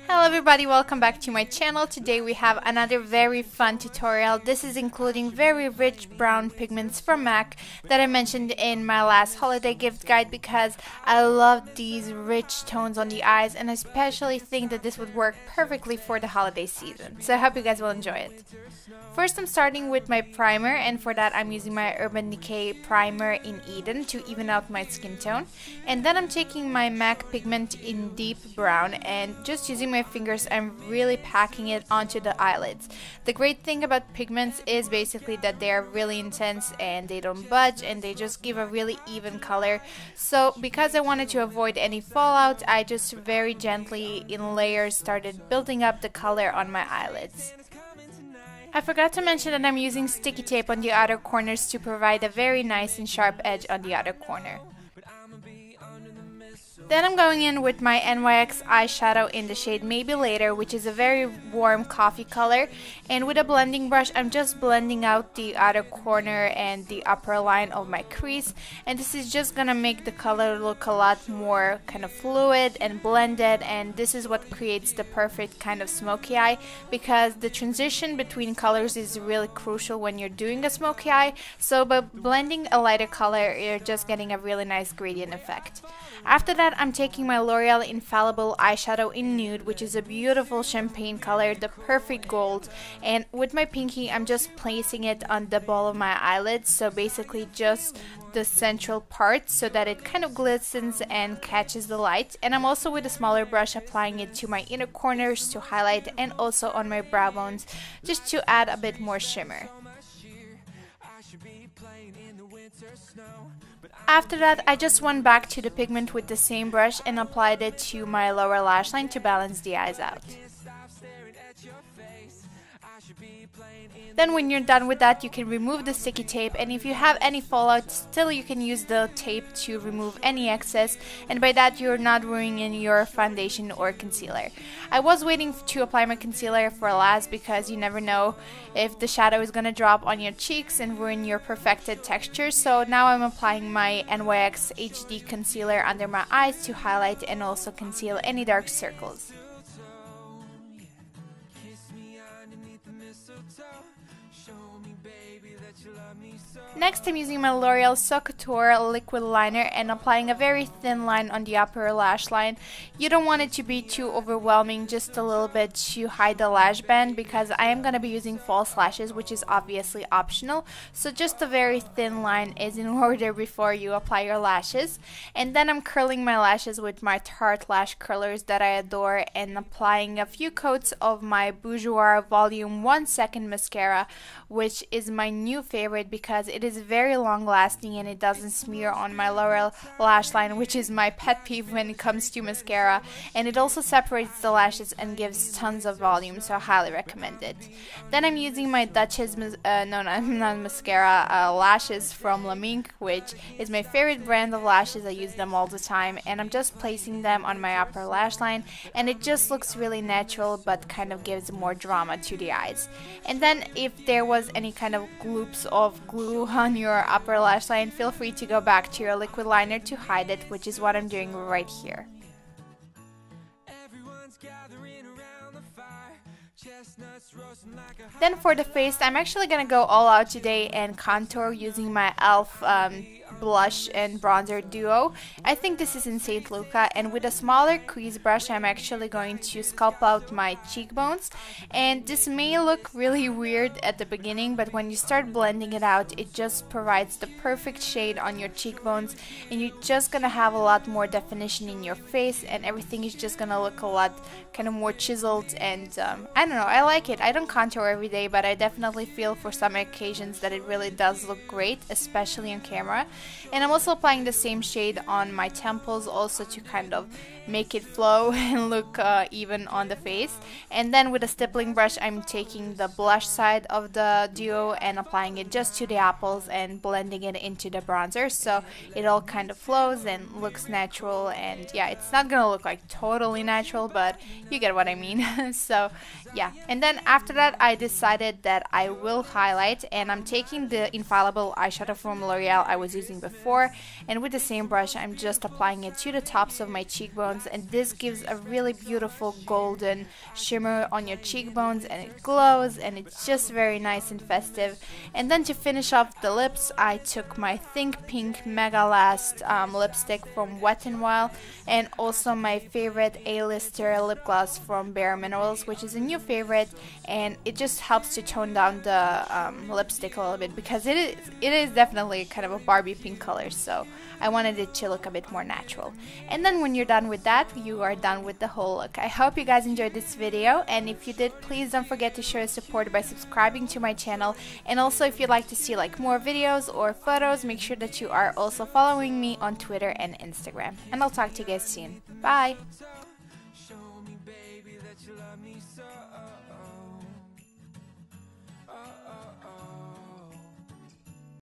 Hello everybody, welcome back to my channel. Today we have another very fun tutorial. This is including very rich brown pigments from MAC that I mentioned in my last holiday gift guide because I love these rich tones on the eyes and I especially think that this would work perfectly for the holiday season. So I hope you guys will enjoy it. First I'm starting with my primer, and for that I'm using my Urban Decay primer in Eden to even out my skin tone. And then I'm taking my MAC pigment in deep brown and just using my fingers I'm really packing it onto the eyelids. The great thing about pigments is basically that they are really intense and they don't budge and they just give a really even color. So because I wanted to avoid any fallout, I just very gently in layers started building up the color on my eyelids. I forgot to mention that I'm using sticky tape on the outer corners to provide a very nice and sharp edge on the outer corner. Then I'm going in with my NYX eyeshadow in the shade Maybe Later, which is a very warm coffee color, and with a blending brush I'm just blending out the outer corner and the upper line of my crease, and this is just gonna make the color look a lot more kind of fluid and blended, and this is what creates the perfect kind of smoky eye, because the transition between colors is really crucial when you're doing a smoky eye. So by blending a lighter color you're just getting a really nice gradient effect. After that I'm taking my L'Oreal Infallible eyeshadow in Nude, which is a beautiful champagne color, the perfect gold, and with my pinky I'm just placing it on the ball of my eyelids, so basically just the central part so that it kind of glistens and catches the light. And I'm also with a smaller brush applying it to my inner corners to highlight and also on my brow bones just to add a bit more shimmer. After that, I just went back to the pigment with the same brush and applied it to my lower lash line to balance the eyes out. Then when you're done with that, you can remove the sticky tape, and if you have any fallout, still you can use the tape to remove any excess, and by that you're not ruining your foundation or concealer. I was waiting to apply my concealer for last because you never know if the shadow is gonna drop on your cheeks and ruin your perfected texture, so now I'm applying my NYX HD concealer under my eyes to highlight and also conceal any dark circles. Next I'm using my L'Oreal Couture liquid liner and applying a very thin line on the upper lash line. You don't want it to be too overwhelming, just a little bit to hide the lash band, because I am going to be using false lashes, which is obviously optional, so just a very thin line is in order before you apply your lashes. And then I'm curling my lashes with my Tarte lash curlers that I adore and applying a few coats of my Bourjois Volume 1 Second mascara, which is my new favorite because it is very long lasting and it doesn't smear on my lower lash line, which is my pet peeve when it comes to mascara, and it also separates the lashes and gives tons of volume, so I highly recommend it. Then I'm using my Duchess lashes from Mink, which is my favorite brand of lashes. I use them all the time, and I'm just placing them on my upper lash line, and it just looks really natural but kind of gives more drama to the eyes. And then if there was any kind of gloops of glue on your upper lash line, feel free to go back to your liquid liner to hide it, which is what I'm doing right here. Then for the face, I'm actually gonna go all out today and contour using my e.l.f. Blush and bronzer duo. I think this is in St. Luca, and with a smaller crease brush I'm actually going to sculpt out my cheekbones, and this may look really weird at the beginning, but when you start blending it out it just provides the perfect shade on your cheekbones, and you're just gonna have a lot more definition in your face and everything is just gonna look a lot kind of more chiseled, and I don't know, I like it. I don't contour every day, but I definitely feel for some occasions that it really does look great, especially on camera. And I'm also applying the same shade on my temples also to kind of make it flow and look even on the face. And then with a stippling brush I'm taking the blush side of the duo and applying it just to the apples and blending it into the bronzer, so it all kind of flows and looks natural. And yeah, it's not gonna look like totally natural, but you get what I mean. So yeah, and then after that I decided that I will highlight, and I'm taking the Infallible eyeshadow from L'Oreal. I was using using before, and with the same brush I'm just applying it to the tops of my cheekbones, and this gives a really beautiful golden shimmer on your cheekbones, and it glows, and it's just very nice and festive. And then to finish off the lips, I took my Think Pink Megalast lipstick from Wet n Wild, and also my favorite A-lister lip gloss from Bare Minerals, which is a new favorite, and it just helps to tone down the lipstick a little bit, because it is definitely kind of a Barbie pink color, so I wanted it to look a bit more natural. And then when you're done with that, you are done with the whole look. I hope you guys enjoyed this video, and if you did, please don't forget to show your support by subscribing to my channel, and also if you'd like to see like more videos or photos, make sure that you are also following me on Twitter and Instagram. And I'll talk to you guys soon. Bye!